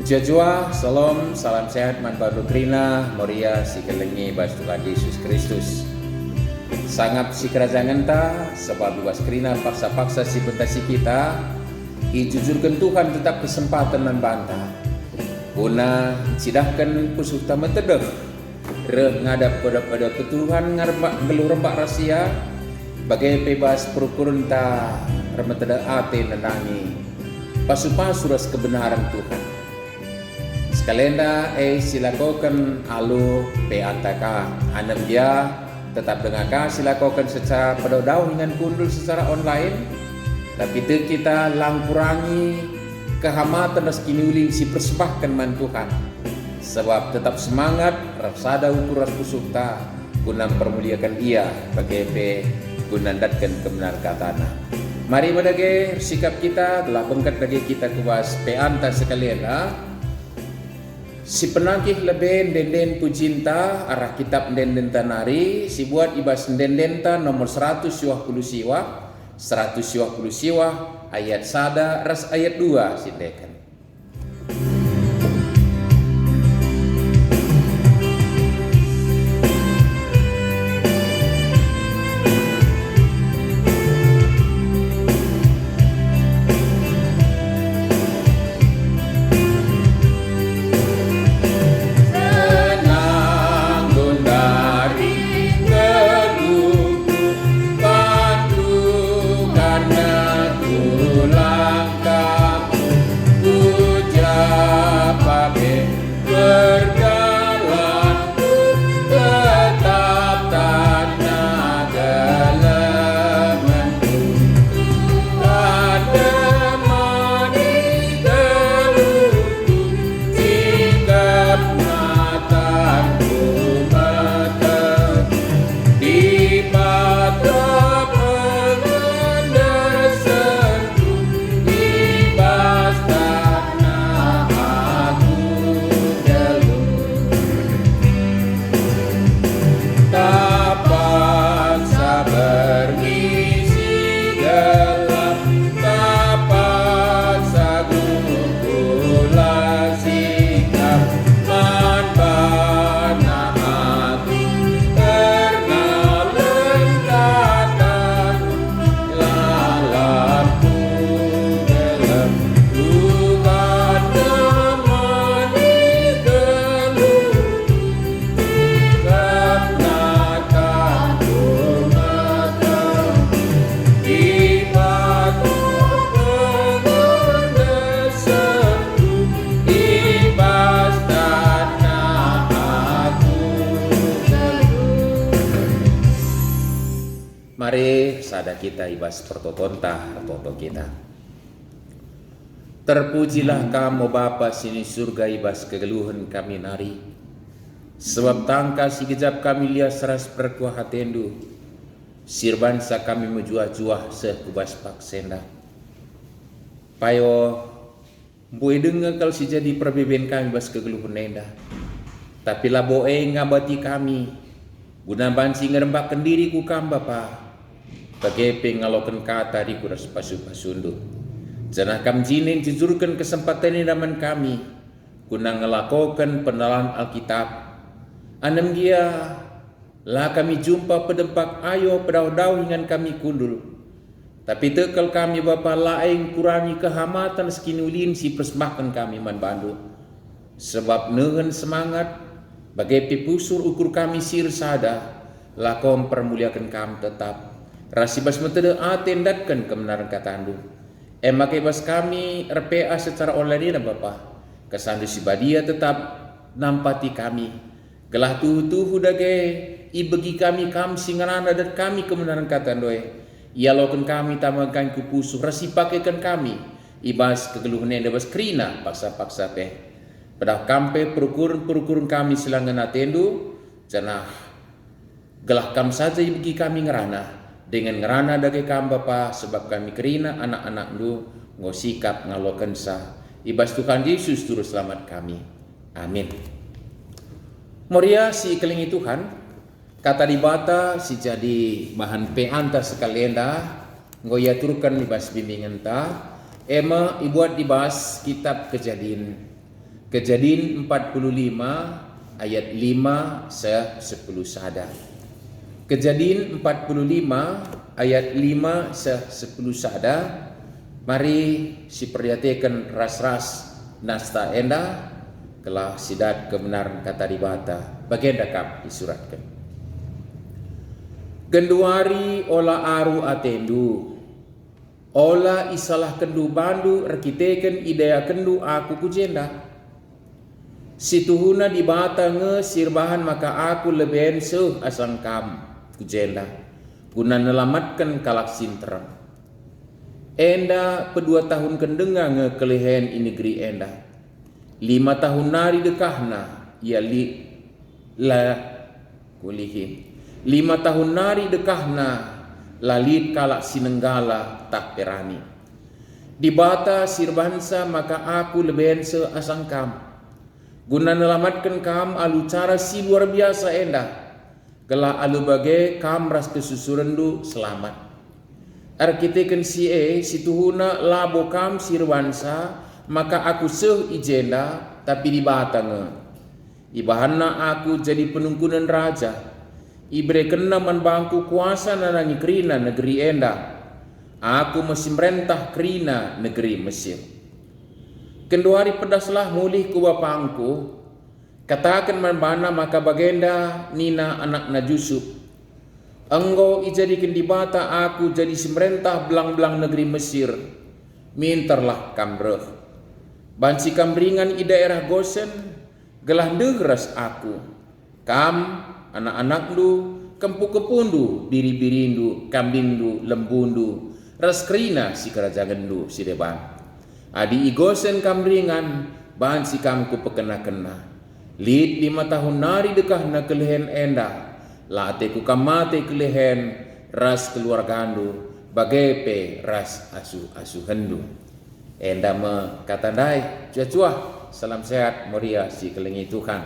Jajua, salam, salam sehat, manfaat Krina, Moria, si kelengi, bas Tuhan Yesus Kristus. Sangat si kerajaan ta, sebab bas Krina paksa-paksa si bentasi kita, ijujurkan Tuhan tetap kesempatan dan bantah. Guna cidahkan pusuh tamat tedek, ngadap pada petuhan ngeluh rembak rahasia, bagai bebas perukuran ta, remet tedek ate nenangi, pasu-pasu ras kebenaran Tuhan. Sekalenda silakokan alu peantaka anam dia tetap dengaka silakokan secara pedodau dengan kundul secara online, tapi kita langkurangi kehamatan ras kini uling si persembahkan man Tuhan, sebab tetap semangat rasada ukur ras pusukta guna permuliakan ia bagai gunandatkan kebenar katana. Mari badage sikap kita telah bengkat bagi kita kuas peanta sekalian si penangkih leben denden pucinta arah kitab denden tanari si buat ibas denden ta nomor 120 siwa ayat sada ras ayat 2 sindekan. Mari sada kita ibas pertotonta toto kita. Terpujilah kamu Bapa sini surga ibas kegeluhan kami nari. Sebab tangka si gejap kami lias seras perkuah hatendu. Sirbansa kami menjuah-juah sekubas paksenda. Payo bue dengar kalau si jadi perbeben kami ibas kegeluhan nenda. Tapi laboe ngabati kami. Guna bansi ngerembakkan diriku kam Bapa. Bagai pengalokan kata di kuras pasu-pasundu. Janah kam jinin jujurkan kesempatan ini naman kami. Guna ngelakokan penelan Alkitab. Anam dia lah kami jumpa pedempak ayo pedau-dau dengan kami kundul. Tapi tekal kami Bapa laeng kurangi kehamatan sekinulin si persembahkan kami man bandu. Sebab nehen semangat bagai pipusur ukur kami sir sada. Lakom permuliakan kami tetap. Rasibas metode atendatkan kebenaran katandu. Makai bas kami RPA secara online ini Bapak. Kesandu si badia tetap nampati kami. Gelah tuhu dage ibegi kami singarana dan kami kebenaran katandoe. Ia lokan kami tamangkan kupusu rasi pakaikan kami. Ibas kegeluhan yang bas krina paksa-paksa pe. Pada kampe perukurun kami selangan atendu. Janah gelah kam saja ibegi kami ngerana. Dengan ngerana dage kam Bapa sebab kami kerina anak-anak lu ngosikap ngalokan sah. Ibas Tuhan Yesus turut selamat kami. Amin. Moria si kelingi Tuhan kata dibata si jadi bahan peanta sekalian dah ngoya turkan ibas bimbingan ta ema ibuat dibahas kitab Kejadian Kejadian 45 ayat 5 10 sada. Kejadian 45 ayat 5 10 sada. Mari si perhatikan ras-ras nasta enda kelah sidat kebenaran kata dibata. Bagenda kap disuratkan. Genduari ola aru atendu. Ola isalah kendu bandu rekiteken idea kendu aku kujenda. Situhuna di bata nge sirbahan maka aku leben seuh asang kam kujenda guna nelamatkan kalak sinterang. Enda pedua tahun kendenga nge kelehen i negeri enda. 5 tahun nari dekahna ia la kulihin. 5 tahun nari dekahna lalit kalak sinenggala tak perani. Di bata sirbansa maka aku leben seuh asang kam. Guna nelamatkan kam alu cara si luar biasa enda. Gelah alu bagai kam ras kesusurendu selamat. Arkiteken si situhuna labo kam sirwansa maka aku seuh ijenda tapi di batang. Ibahanna aku jadi penungkunan raja. Ibre kena manbangku kuasa nanangi kerina negeri enda. Aku masih merentah kerina negeri Mesir. Kenduari pedaslah mulih ku bapangku. Katakan manbana maka bagenda nina anak na Yusuf. Engkau ijadikan di bata aku jadi semerentah belang-belang negeri Mesir. Minterlah kamreh. Bansi kamringan i daerah Gosen. Gelah degras aku. Kam anak-anakdu kempu-kepundu biri-birindu kambingdu lembundu. Raskrina si kerajangandu si deban. Adi igosen kamringan bahan si kamku pekena-kena. Lid 5 tahun nari dekah na kelehen enda. Late ku kamate kelehen ras keluargandu. Bagepe ras asuh-asuhendu. Enda me katandai cuah-cuah. Salam sehat moria si kelengi Tuhan.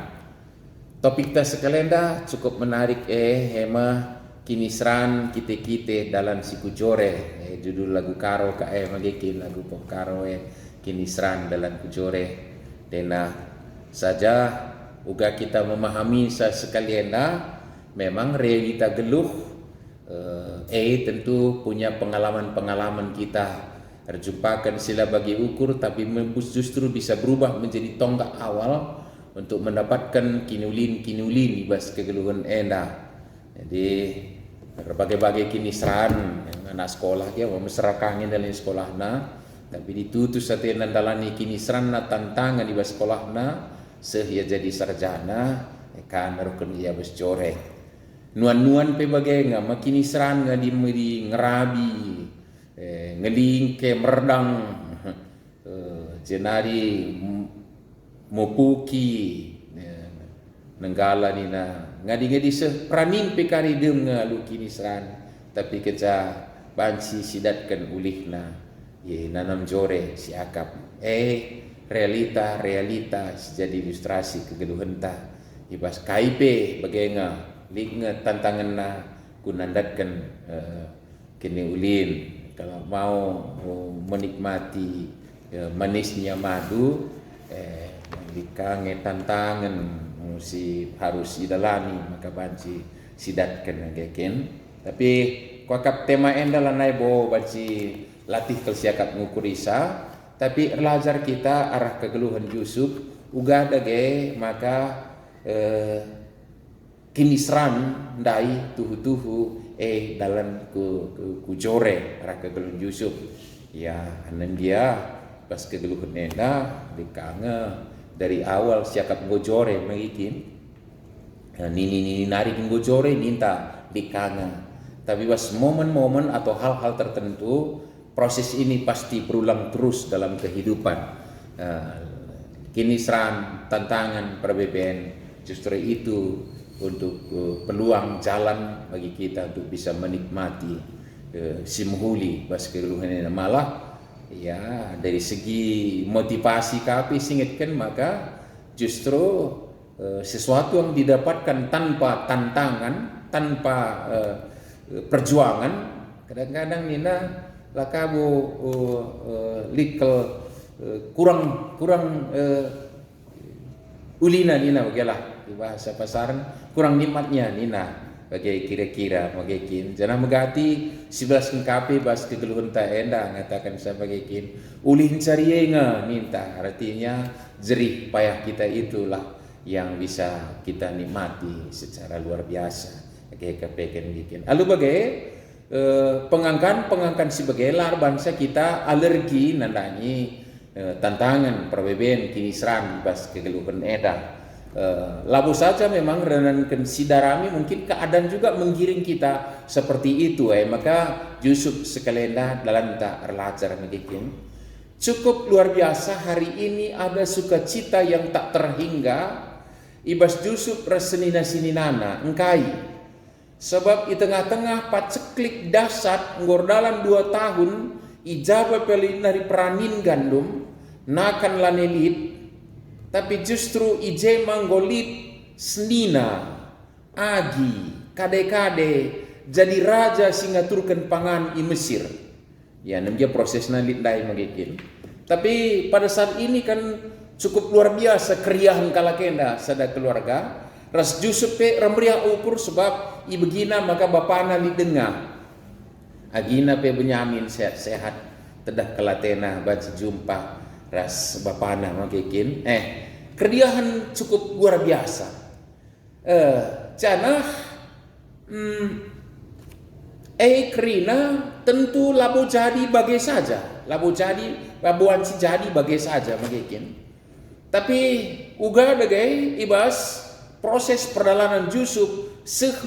Topik ta sekalenda cukup menarik hema kinisran kite-kite dalam siku jore. Judul lagu karo magikin lagu pop karo kinisran dalam kujore. Dena saja uga kita memahami sekalienda memang realita geluh tentu punya pengalaman-pengalaman kita terjumpakan sila bagi ukur tapi justru bisa berubah menjadi tonggak awal untuk mendapatkan kinulin ibas kegeluhan enda. Jadi berbagai-bagai kinisran anak sekolah ya meserakangin dalam sekolah tapi ditutus satenan dalani kinisran na tantangan di sekolah sehia jadi sarjana kan rukun ia bescore nuan-nuan pe bagai nga makinisran nga di ngerabi ngelingke merdang jenari mopuki nenggala nina ngadi-ngadi sepranin pekari dem ngalu kinisran tapi keja bansi sidatkan ulihna ye nanam jore si akap realita jadi ilustrasi kegeluhenta ibas kaipe bagenga linga tantanganna kunandatkan kini ulin kalau mau menikmati manisnya madu dikange tantangan si harus idalami maka banci sidatkan ngeken tapi kuakap tema enda lanai bo banci latih kelsiakat ngukurisa tapi belajar kita arah kegeluhan Yusuf uga dage maka kinisran dai tuhu-tuhu dalam ku jore arah kegeluhan Yusuf ya anan dia pas kegeluhan enda dikange dari awal siakap gojore mengikin nini nari gojore minta dikanga tapi pas momen-momen atau hal-hal tertentu proses ini pasti berulang terus dalam kehidupan kinisran tantangan perbedaan justru itu untuk peluang jalan bagi kita untuk bisa menikmati simhuli pas kegeluhan malah ya dari segi motivasi kami singetkan maka justru sesuatu yang didapatkan tanpa tantangan tanpa perjuangan kadang-kadang nina lakabu likel kurang ulina nina bagelah di bahasa pasaran kurang nikmatnya nina bagai kira-kira magakin jangan megati 11 kape bas kegeluhan ta enda ngatakan sebagai kin ulin carienga minta artinya jerih payah kita itulah yang bisa kita nikmati secara luar biasa bagai kepekan bikin lalu bagai pengangkan sebagai lar bangsa kita alergi nandangi tantangan perbeben kini seram bas kegeluhan eda labu saja memang renankan sidarami mungkin keadaan juga menggiring kita seperti itu maka Yusuf sekalenda dalam tak relajar megikin cukup luar biasa hari ini ada sukacita yang tak terhingga ibas Yusuf rasenina sininana engkai sebab di tengah-tengah paceklik dasar ngordalan 2 tahun ijabah pelin dari peranin gandum nakan lanelit tapi justru ije manggolit senina agi kade-kade jadi raja singaturkan pangan di Mesir ya namanya proses nalit dai magikin tapi pada saat ini kan cukup luar biasa keriahan kalakenda sada keluarga ras Yusuf pe ramriah ukur sebab i begina maka bapana li dengar agina pe Benyamin sehat-sehat tedah kelatena baca jumpa ras bapana magikin keriahan cukup luar biasa canah kerina tentu labu jadi bagai saja labuan si jadi bagai saja magikin tapi uga dagai ibas proses perjalanan Yusuf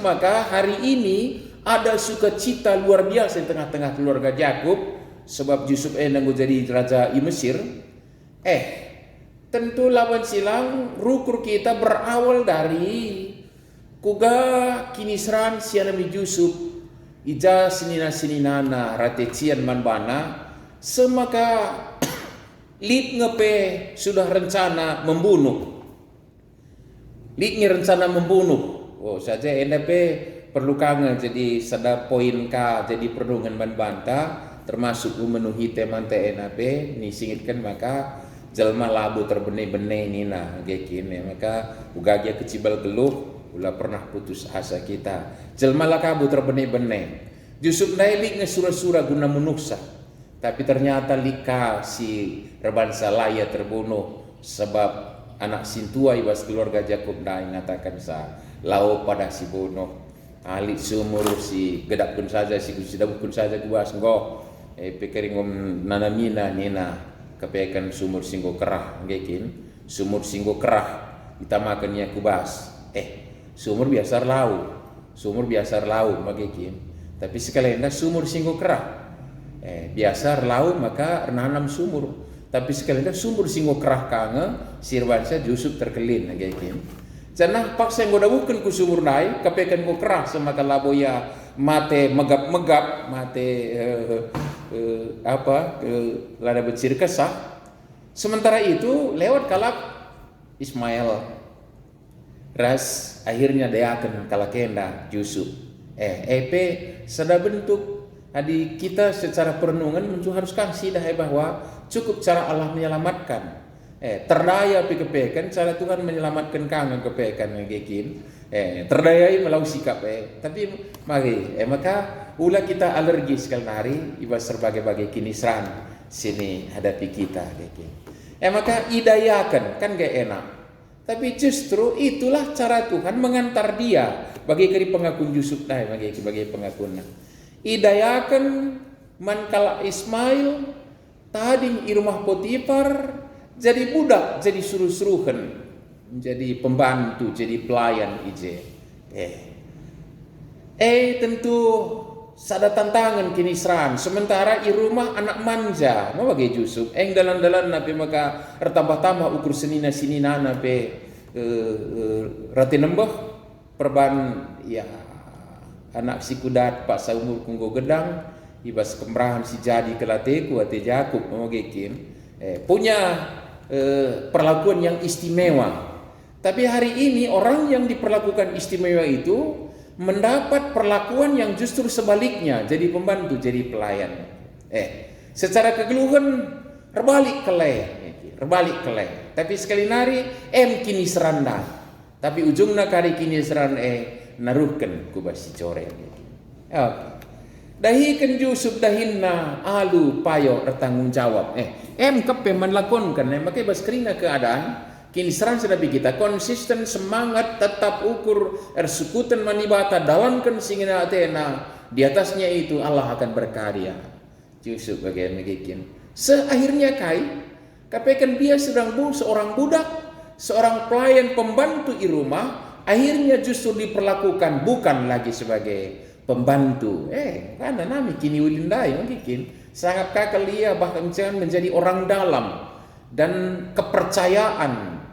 maka hari ini ada sukacita luar biasa di tengah-tengah keluarga Yakub sebab Yusuf nanggo jadi raja di Mesir tentu lawan silang rukur kita berawal dari kuga kinisran sianami Yusuf ija sinina ratecian manbana semaka lit ngepe sudah rencana membunuh saja NDP perlu kangen jadi sada poin ka jadi perlungan banta termasuk memenuhi teman TNAP ni singitkan maka jalma labu terbene-bene nina gekin maka ugagia kecibal geluh ulah pernah putus asa kita jalma lakabu terbene-bene Yusuf nailik ngesura-sura guna menuksa tapi ternyata lika si rebansa laya terbunuh sebab anak sintua ibas keluarga Yakub dah mengatakan lau pada si bono alik sumur si gedak pun saja si sidabuk pun saja kuas nggo pekeringom nanamina nina kepekan sumur singgo kerah ngekin sumur singgo kerah ditamakannya kubas sumur biasa lau magekin tapi sekalian sumur singgo kerah biasa lau maka nanam sumur tapi sekalian sumur singgo kerah kange sirwansa Yusuf terkelin nagekin janah paksa yang godabukan ku sumur nai kepekan ku kerah semaka laboya mate megap-megap mate lada becir kesah sementara itu lewat kalak Ismail ras akhirnya deakan kalakenda Yusuf sada bentuk adi kita secara perenungan harus kasih dah bahwa cukup cara Allah menyelamatkan terdaya kepekan cara Tuhan menyelamatkan kangen kepekan ngekin terdayai melau sikap tapi mari maka ulah kita alergi sekali hari ibas berbagai-bagai kinisran sini hadapi kita gekin maka idayakan kan gak enak tapi justru itulah cara Tuhan mengantar dia bagi kiri pengakun Yusuf bagi pengakuan idayakan mankala Ismail tadi di rumah Potifar jadi budak jadi suruh-suruhan jadi pembantu jadi pelayan ije tentu sada tantangan kinisran sementara di rumah anak manja mau bagi Yusuf dalan-dalan nape maka tambah-tambah ukur senina nape rati nembah perban ya anak si kudat pak saumur kunggo gedang ibas kemerahan si jadi kelateku ate Yakub memogekin punya perlakuan yang istimewa tapi hari ini orang yang diperlakukan istimewa itu mendapat perlakuan yang justru sebaliknya jadi pembantu jadi pelayan secara kegeluhan terbalik terbalik kelai. Tapi sekali nari kini seranda. Tapi ujungnya kari kini seran naruhkan kubasi core. Okay. Dahikan Yusuf dahinna alu payo bertanggung jawab. Kepe melakonkan. Makanya baskerina keadaan kini seran sedapi kita konsisten semangat tetap ukur ersekutan manibata dalamkan singina atena di atasnya itu Allah akan berkarya. Yusuf bagaimana bikin seakhirnya kapekan dia sedang seorang budak, seorang pelayan pembantu di rumah, akhirnya justru diperlakukan bukan lagi sebagai pembantu. Karena nami kini ulindai mungkin sangat kakak dia bahkan jangan menjadi orang dalam dan kepercayaan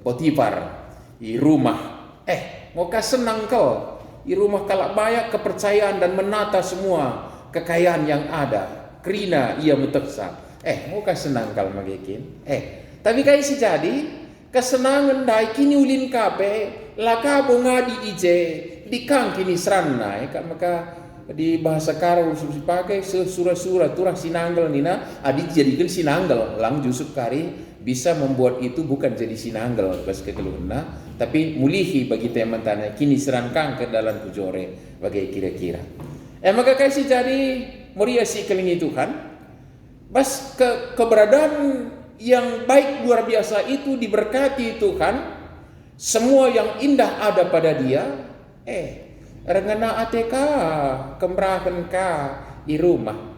Potifar di rumah. Moga senang kau di rumah kalak banyak kepercayaan dan menata semua kekayaan yang ada. Kerina ia muteksa. Moga senang kau magikin. Tapi kai si jadi kesenangan dai kini ulin kape laka bunga di ije di kang kini serana. Maka di bahasa Karo pakai surah-surah turah sinanggal nina adi jadikan sinanggal lang Yusuf kari bisa membuat itu bukan jadi sinanggal pas kekeluhna tapi mulihi bagi teman tanah kini serangkang ke dalam kujore bagai kira-kira. Maka kasih jadi meriasi kelingi Tuhan bas keberadaan yang baik luar biasa itu diberkati Tuhan, semua yang indah ada pada dia. Rengana ateka kemerahan ka di rumah.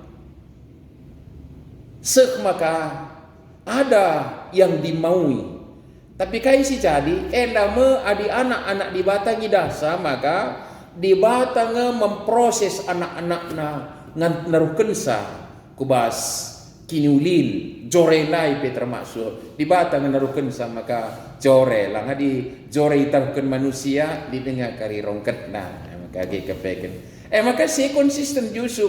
Maka ada yang dimaui. Tapi kai si jadi endame adi anak-anak di batang idasa maka di batang memproses anak-anakna ngan narukensa kubas kinulin jore nai pe termasuk di batang narukensa maka jore lang di jore itarken manusia di dengar kari rongketna maka kepeken. Maka si konsisten Yusuf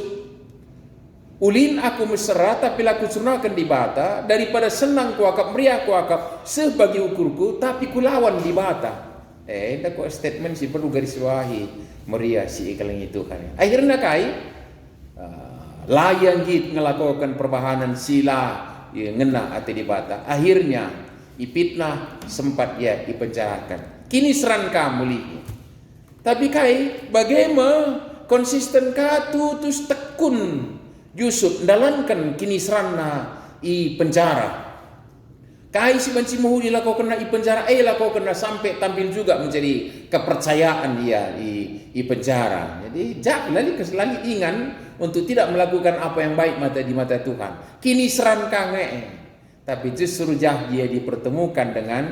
ulin aku mesra tapi laku sunakan di bata daripada senang kuakap meriah kuakap sebagai ukurku tapi kulawan di bata. Dah kok statement si perlu garis bawahi meriah si ikalang itu kan. Akhirnya layang git ngelakukan perbahanan sila ngena ati di bata. Akhirnya ipitnah sempat dipenjarakan. Kini seran kamu lihi. Tapi bagaimana konsisten tutus tekun Yusuf dalankan kini serana i penjara. Si banci muhu dilakukan i penjara, lakukan sampai tampil juga menjadi kepercayaan dia di penjara. Jadi lagi ingan untuk tidak melakukan apa yang baik di mata Tuhan. Kini seran tapi justru dia dipertemukan dengan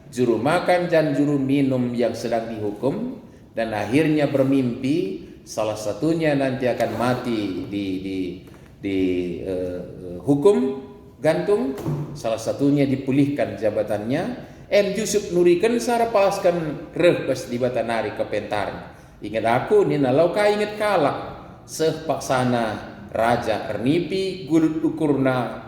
juru makan dan juru minum yang sedang dihukum dan akhirnya bermimpi salah satunya nanti akan mati di hukum gantung, salah satunya dipulihkan jabatannya. Yusuf nurikan sara palaskan rebes di batanari kepentar. Ingat aku ni nalau ka ingat kalak sepaksana raja ernipi gulut ukurna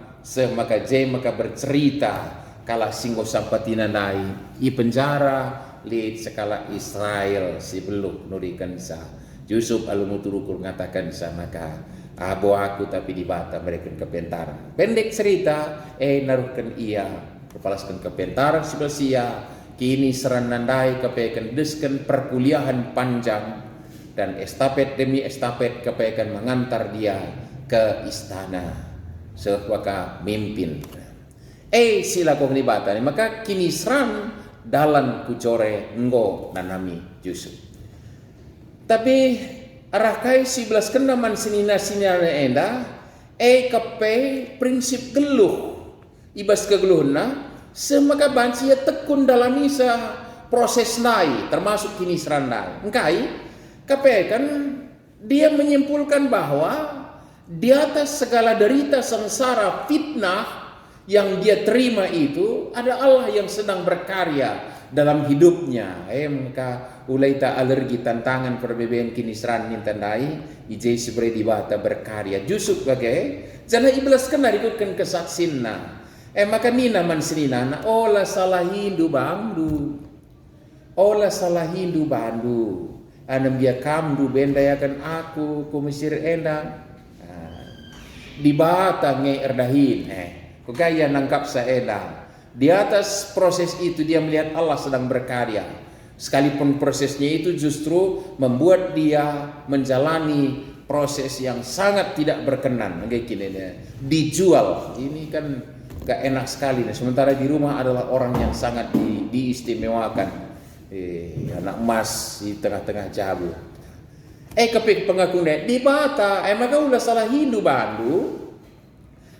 maka maka bercerita kala singgo sampatina nai i penjara lihat sekala Israel si beluk nurikan sa Yusuf alumuturukur ngatakan sa maka abo aku tapi di bata mereka kepentaran. Pendek cerita naruhkan ia kepalaskan kepentaran sebelah sia kini seran nandai kepekan deskan perkuliahan panjang dan estafet demi estafet kepekan mengantar dia ke istana sewaka mimpin. Sila kong di bata maka kini seran dalam kucore ngo nanami Yusuf. Tapi arakai 11 kenaman sinina enda kepe prinsip geluh ibas kegeluhna semaka banci tekun dalam nisa proses nai termasuk kini serandai engkai kepe kan dia menyimpulkan bahwa di atas segala derita sengsara fitnah yang dia terima itu ada Allah yang sedang berkarya dalam hidupnya. Maka ulai tak alergi tantangan perbedaan kini seran nintandai ijai sebre di bata berkarya Yusuf bagai jana iblas kena ikutkan kesaksinna. Maka nina man sinina ola salah hindu bandu anam dia kamdu bendayakan aku kumisir endang di bata nge erdahin Kegaya nangkap saeda. Di atas proses itu dia melihat Allah sedang berkarya. Sekalipun prosesnya itu justru membuat dia menjalani proses yang sangat tidak berkenan. Kayak gini dia. Dijual. Ini kan gak enak sekali. Sementara di rumah adalah orang yang sangat diistimewakan. Anak emas di tengah-tengah jabu. Kepik pengaku di bata, maka ulah salah Hindu bandu.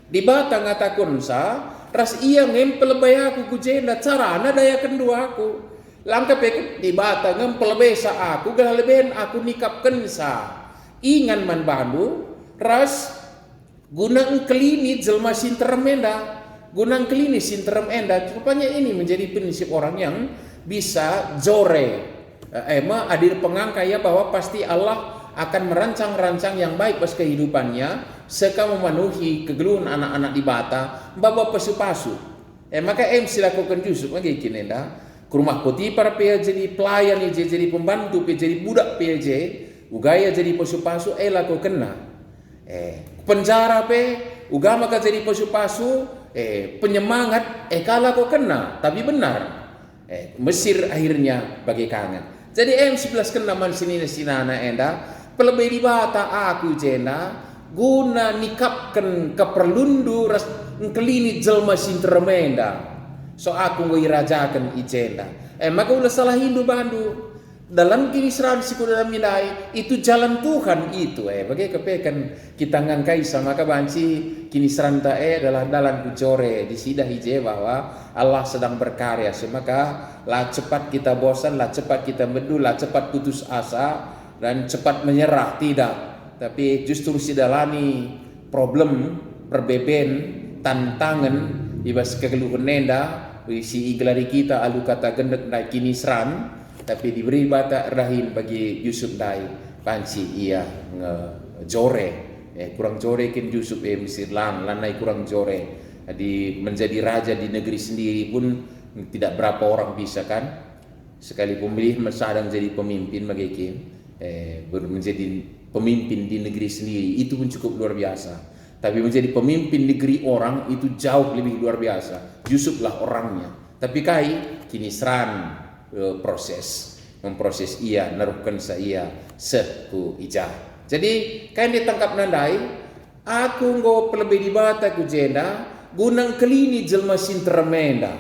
Di bata ngatakun sa, ras iya ngempel bay aku kujenda, carana daya kedua aku. Langkah pek di bata ngempel bay sa aku, gala leben aku nikapkan sa. Ingan man bandu, ras gunang kelini jelma sinterem enda, gunang kelini sinterem enda. Rupanya ini menjadi prinsip orang yang bisa jore. Adir pengangkaya bahwa pasti Allah akan merancang-rancang yang baik pas kehidupannya seka memenuhi kegeluhan anak-anak di bata bawa pasu-pasu. Maka silakukan Yusuf lagi kini dah ke rumah Potifar pe jadi pelayan jadi pembantu pe jadi budak pe ugaya jadi pasu-pasu laku kena penjara pe ugama ka jadi pasu-pasu penyemangat kala kau kena tapi benar Mesir akhirnya bagi kangen. Jadi 11 kenaman sini sinana enda pelebih di bata aku jena guna nikapkan keperlundu ras kelini jelma sinteremenda so aku ngirajakan ijenda maka ulah salah Hindu bandu dalam kinisran siku dalam midai itu jalan Tuhan itu bagi kepekan kita ngangkai sama kabanci kinisran tae adalah dalam kujore di sidah hije bahwa Allah sedang berkarya maka lah cepat kita bosan, lah cepat kita bedu, lah cepat putus asa dan cepat menyerah tidak. Tapi justru sidalani problem, perbeben, tantangan ibas kegeluhan nenda, si iglari kita alu kata gendek dai kinisran, tapi diberi bata rahin bagi Yusuf dai panci ia jore, kurang jore kin Yusuf Mesir lanai kurang jore. Di menjadi raja di negeri sendiri pun tidak berapa orang bisa kan, sekali pemilih sedang jadi pemimpin bagi menjadi pemimpin di negeri sendiri itu pun cukup luar biasa. Tapi menjadi pemimpin negeri orang itu jauh lebih luar biasa. Yusuf lah orangnya. Tapi kai kini seran memproses ia naruhkan saya seku ijah. Jadi kai ditangkap nandai aku ngo pelebih di bata ku jenda gunang kelini jelma sinteremenda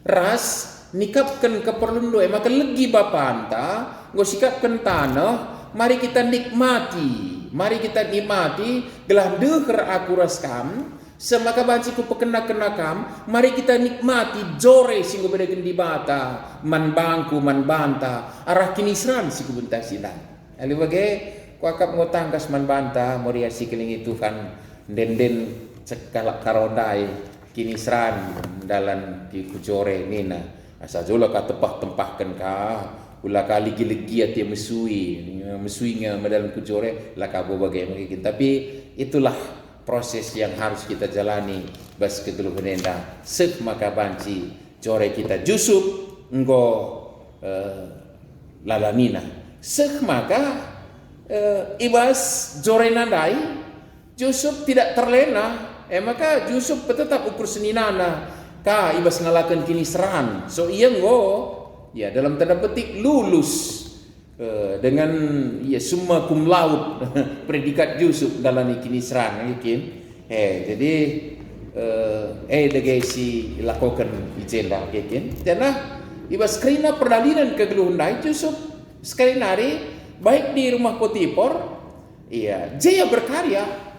ras nikapkan keperluan doa maka legi bapanta ngo sikapkan tanah mari kita nikmati gelah deker aku raskam semaka banci ku pekena-kena kam mari kita nikmati jore singgo bedakan di bata man bangku man banta arah kinisran siku bentas silang ali bage ku akap ngotangkas man banta moria sikeling itu kan den cekalak karondai kinisran dalam di kujore nina asa jola ka tempah-tempahkan ka ulah kali legi ati mesui nga dalam kujore la ka bagai mungkin tapi itulah proses yang harus kita jalani bas kegeluhan enda sek maka banci jore kita Yusuf enggo lalamina sek maka ibas jore nandai Yusuf tidak terlena maka Yusuf tetap ukur seninana ka ibas ngalakan kini seran so iya ngo ya dalam tanda petik lulus dengan ya summa cum laude predikat Yusuf dalam kini seran mungkin jadi degesi lakukan ijenda mungkin karena ibas kerina perdalinan kegeluhan dai Yusuf sekali nari baik di rumah Potifar iya jaya berkarya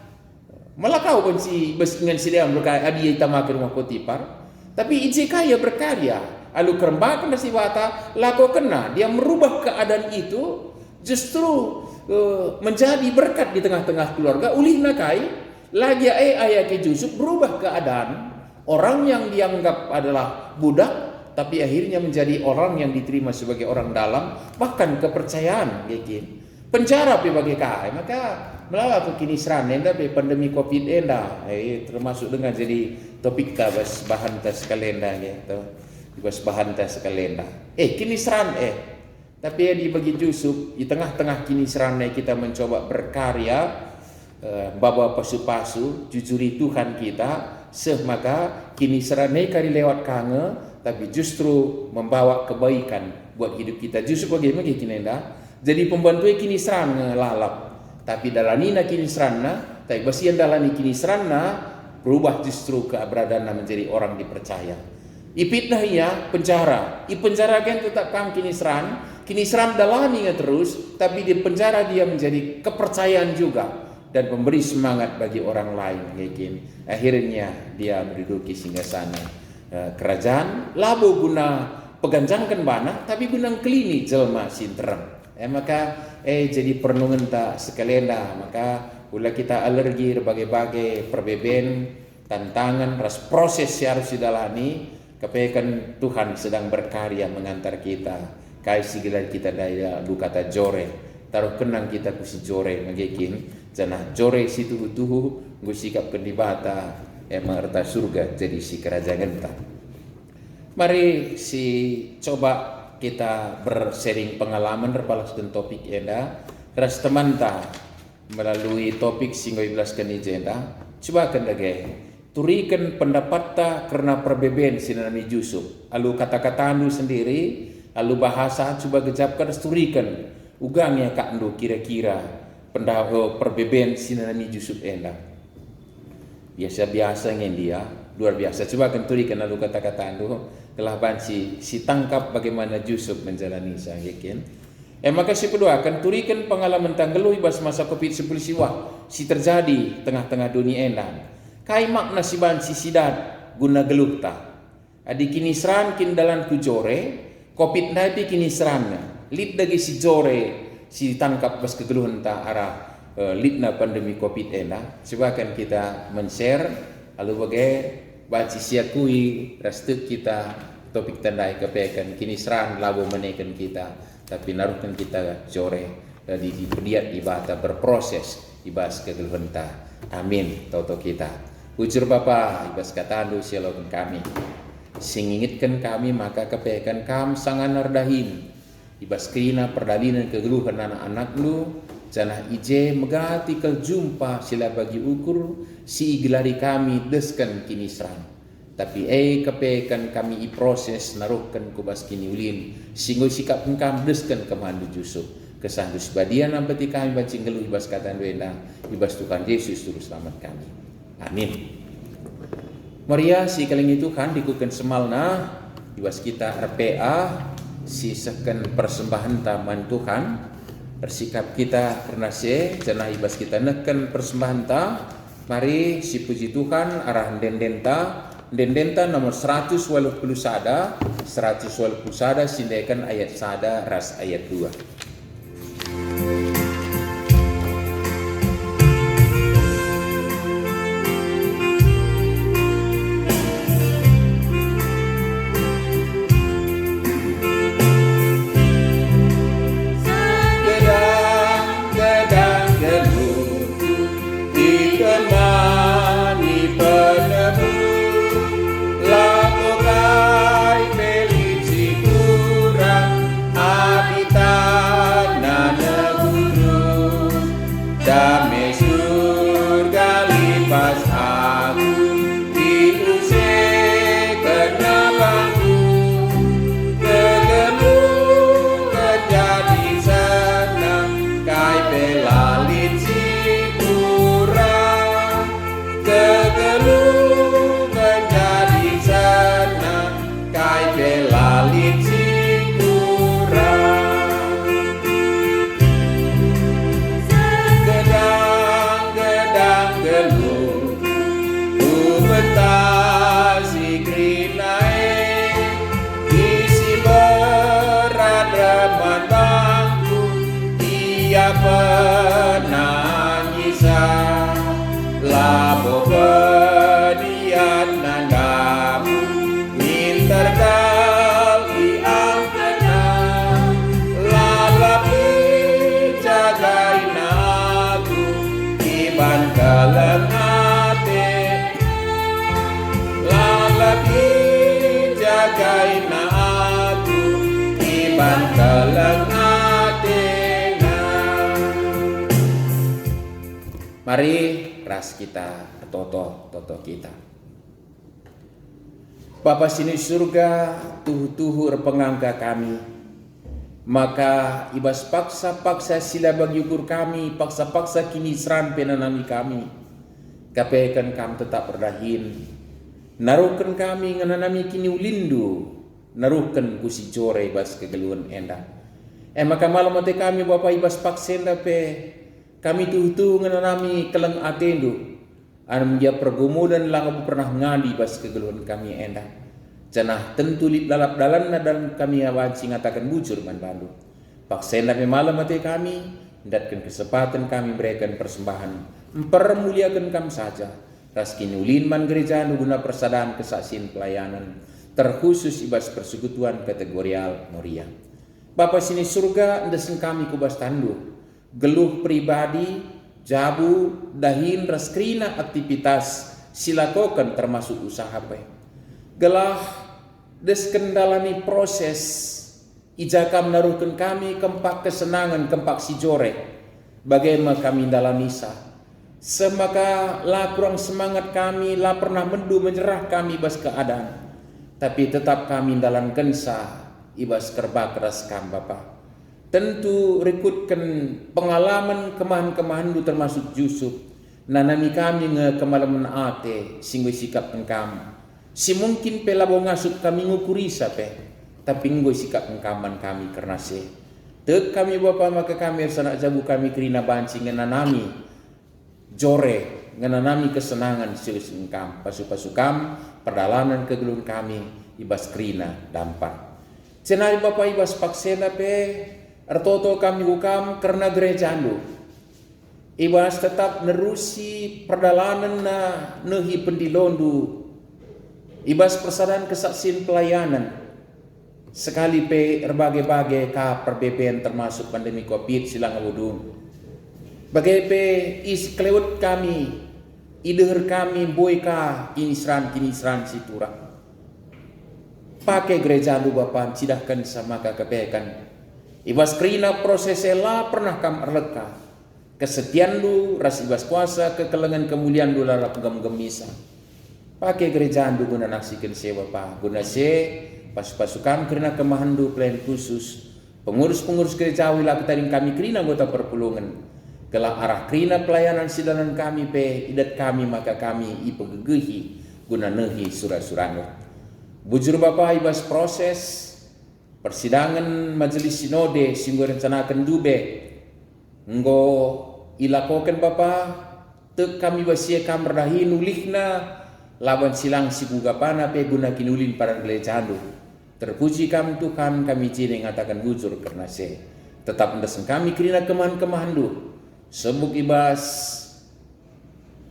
malah kau pun si besingan si dia berkarya dia itamakan rumah Potifar tapi ije kaya berkarya alu kerembakan si wata lako kena dia merubah keadaan itu justru menjadi berkat di tengah-tengah keluarga ulih nakai lagi ayah ke Yusuf berubah keadaan orang yang dianggap adalah budak tapi akhirnya menjadi orang yang diterima sebagai orang dalam bahkan kepercayaan yakin penjara pi bagi kai maka melawa tu kini seran enda pe pandemi Covid enda termasuk dengan jadi topik ka bas bahan tas kalenda gitu bas bahan tas kalenda kini seran tapi di bagi Yusuf di tengah-tengah kini seran kita mencoba berkarya bawa pasu-pasu jujuri Tuhan kita maka kini seranai kali lewat kange, tapi justru membawa kebaikan buat hidup kita. Justru bagaimana kini dah. Jadi pembantu kini serang lalap, tapi dalanina kini serana, tapi basian dalani kini serana berubah justru keberadaan menjadi orang dipercaya. Ipitnah ia penjara, penjara kan tetap kam kini seran dalani terus, tapi di penjara dia menjadi kepercayaan juga dan memberi semangat bagi orang lain. Mungkin akhirnya dia menduduki singgasana kerajaan labo guna peganjangkan bana, tapi guna kelini jelma sinterem. Maka jadi perenungan tak sekalian dah. Maka ulah kita alergi berbagai-bagai perbeben tantangan ras proses yang harus dijalani. Kepekan Tuhan sedang berkarya mengantar kita. Kai sigilan kita daya lu kata jore. Taruh kenang kita kusi jore magikin. Janah jore si tuhu-tuhu ngusikap kendibata mengerta surga jadi si kerajaan entah. Mari si coba kita bersharing pengalaman berbalas dan topik enda. Ras teman ta melalui topik singgo 11 kani jenda. Coba kendage. Turikan pendapat ta karena perbeben sinanami Yusuf. Alu kata-kata andu sendiri, alu bahasa coba gejapkan turikan. Ugangnya kak andu kira-kira perbeben sinanami Yusuf enda. Biasa-biasa ngin dia, luar biasa. Coba kan turikan alu kata-kata andu. Kelaban si tangkap bagaimana Yusuf menjalani sahajakin. Maka si kedua akan turikan pengalaman tanggeluh bas masa COVID-19 si terjadi tengah-tengah dunia endang. Kai makna si bansi sidat guna geluh ta. Adi kini seran kin dalan ku jore, COVID-19 kini seranna. Lid dagi si jore si tangkap bas kegeluhan ta arah lidna pandemi COVID ena. Coba kan kita men-share lalu bagai bansi siakui restu kita topik tandai kepekan kini seran labo menekan kita. Tapi naruhkan kita jore di pediat ibata berproses ibas kegeluhan ta. Amin toto kita. Ujur Bapa, ibas kata andu sialakan kami. Singingitkan kami maka kepekan kam sangan nardahin. Ibas kina perdalinan kegeluhan anak-anak lu. Janah ije megati jumpa sila bagi ukur. Si iglari kami deskan kini serang. Tapi kepekan kami proses naruhkan kubas kini ulin. Singgo sikap engkam deskan kemandu Yusuf. Kesandus badian nampeti kami bancing geluh ibas kata andu enda. Ibas Tuhan Yesus turut selamat kami. Amin. Maria si kaling Tuhan dikukan semalna ibas kita RPA si seken persembahan taman Tuhan bersikap kita karena janah ibas kita neken persembahan ta. Mari si puji Tuhan arah dendenta nomor 180 sada sindekan ayat sada ras ayat 2. Mari ras kita toto kita. Bapa sini surga, tuhu-tuhu pengangka kami. Maka ibas paksa-paksa sila bagyukur kami, paksa-paksa kini seran penanami kami. Kapekan kami tetap berdahin. Naruhkan kami ngananami kini ulindu. Naruhkan kusi jore ibas kegeluhan enda. Maka malam mati kami Bapa ibas paksenda pe. Kami tuhu-tuhu ngananami keleng atendu. Anu dia pergumulan lang pernah ngadi bas kegeluhan kami enda. Janah tentu lip lalap dalan dan kami awan ngatakan bujur man bandu. Paksenda me malam mati kami, datkan kesempatan kami berikan persembahan. Mempermuliakan kami saja. Raskin ulin man gereja anu guna persadaan kesaksian pelayanan. Terkhusus ibas persekutuan kategorial Moria. Bapa sini surga, ndesen kami kubas tandu. Geluh pribadi, jabu, dahin, raskrina aktivitas silakokan termasuk usaha pe. Gelah deskendalani proses ijakam naruhkan kami kempak kesenangan kempak si jore. Bagaimana kami dalam misa. Semaka lah kurang semangat kami, lah pernah mendu menyerah kami bas keadaan. Tapi tetap kami dalam gensa ibas kerba keras kam Bapa. Tentu rekutkan pengalaman kemahan-kemahan itu termasuk Yusuf. Nanami kami nge kemalaman ate singgoy sikap engkam. Si mungkin pelabo ngasut kami ngukuri sape. Tapi ngoy sikap engkaman kami karena se. Tek kami Bapa maka kami sanak jabu kami kerina banci ngenanami jore, ngenanami kesenangan silis engkam. Pasu-pasukam perdalanan kegelun kami ibas kerina dampar. Cenari Bapa ibas paksena pe. Artoto kami hukam karena gereja anu. Ibas tetap nerusi perdalanan na nehi pendilondu. Ibas persadaan kesaksian pelayanan. Sekali pe berbagai-bagai ka perbeben termasuk pandemi Covid silang awudun. Bagai pe is kelewat kami. Idehar kami boy ka kinisran situra. Pakai gereja anu Bapa cidahkan sama kakepekan. Ibas kerina prosesela pernah kam erleka. Kesetian lu ras ibas kuasa kekelengan kemuliaan lu lalap gem-gemisa. Pakai gereja andu guna naksikan sewa pa. Guna se pasu-pasukam kerina kemahandu pelayan khusus. Pengurus-pengurus gereja wilayah ketaring kami kerina anggota perpulungan. Kelah arah kerina pelayanan sidanan kami pe idat kami maka kami ipegegehi guna nehi surah-surah. Bujur Bapa ibas proses persidangan majelis sinode singgo rencanakan dube nggo ilakokan Bapa tek kami basia kam berdahi nulihna lawan silang sigugapana pe guna kinulin para gelejandu. Terpuji kami Tuhan kami cini ngatakan bujur karena se tetap mendesen kami kerina kemahan-kemahandu sebuk ibas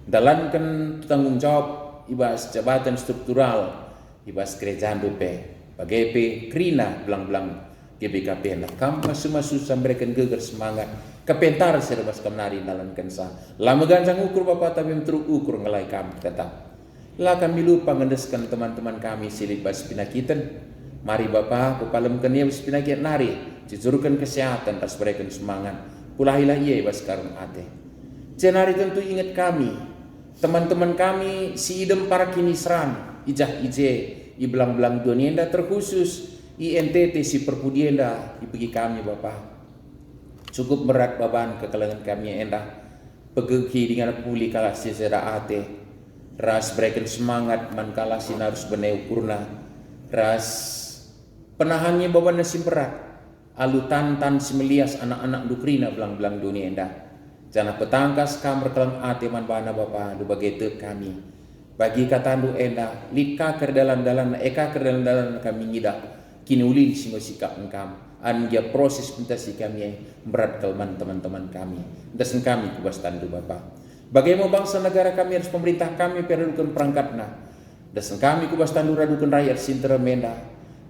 dalankan tanggung jawab ibas jabatan struktural ibas gerejandu pe. Bagai pe kerina belang-belang GBKP nak kampas semasu sambrekan geger semangat kepentar serebas kemnari dalam kensa lama gancang ukur Bapa tapi menteruk ukur ngelai kami tetap lah kami lupa ngendeskan teman-teman kami silibas pinakitan mari Bapa kupalemkan ia pinakit nari jujurkan kesehatan tas berikan semangat pulahilah ia bas karun ate cenari tentu ingat kami teman-teman kami si idem para kini seran ijah ije i belang-belang donienda terkhusus i NTT si perpudienda i bagi kami Bapa cukup berat beban kekelangan kami enda pegegi dengan pulih kalah sesera ate ras berikan semangat man kalah sinarus beneu kurna ras penahannya beban nasi berat alu tantan simelias anak-anak dukrina belang-belang donienda jana petangkas kamar kelang ate man bana Bapa du bagai tek kami bagi katandu enda lika kerdalan-dalan eka kerdalan-dalan kami ngidak kini ulin singo sikap engkam an dia proses pentasi kami berat kelman teman-teman kami dasan kami kubas tandu Bapa bagaimana bangsa negara kami harus pemerintah kami peradukan perangkatna dasan kami kubas tandu radukan rakyat sintera menda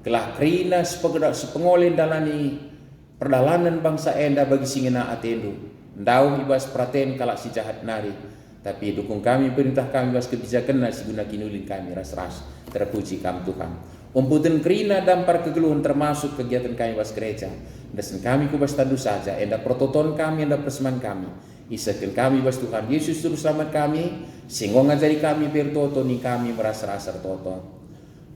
kelah kerina sepengoleh dalani perdalanan bangsa enda bagi singena atendu ndau ibas praten kalak si jahat nari tapi dukung kami perintah kami bas kebijakan nasi guna kinulin kami ras-ras terpuji kami Tuhan umputan kerina dampar kegeluhan termasuk kegiatan kami bas gereja dasan kami kubas tandu saja enda prototon kami enda perseman kami isakan kami bas Tuhan Yesus terus selamat kami singgo ngajari kami bertoto ni kami merasa-rasa toto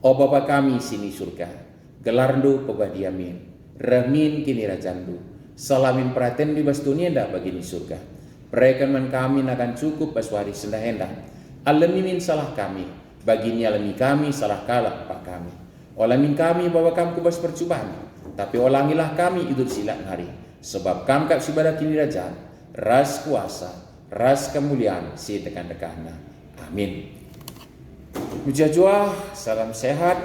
O Bapa kami sini surga, gelarndu pebadiamin, ramin kini rajandu, salamin praten di bas dunia dah bagini surga. Perekan kami akan cukup baswari sendah hendak, alamimin salah kami, bagini alami kami salah kalah pak kami. Olamin kami bawa kami kubas percobaan, tapi olangilah kami hidup silat hari, sebab kami kap sibadah kini raja, ras kuasa, ras kemuliaan si dekan-dekana. Amin. Mujajua, salam sehat,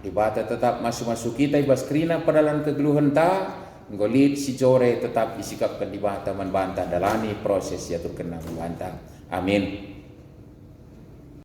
ibadah tetap masuk-masuk kita ibas kerina padalan kegeluhan ta, ngolit si jore tetap isikapkan ibadah membantah dalani proses yatur kena membantah. Amin.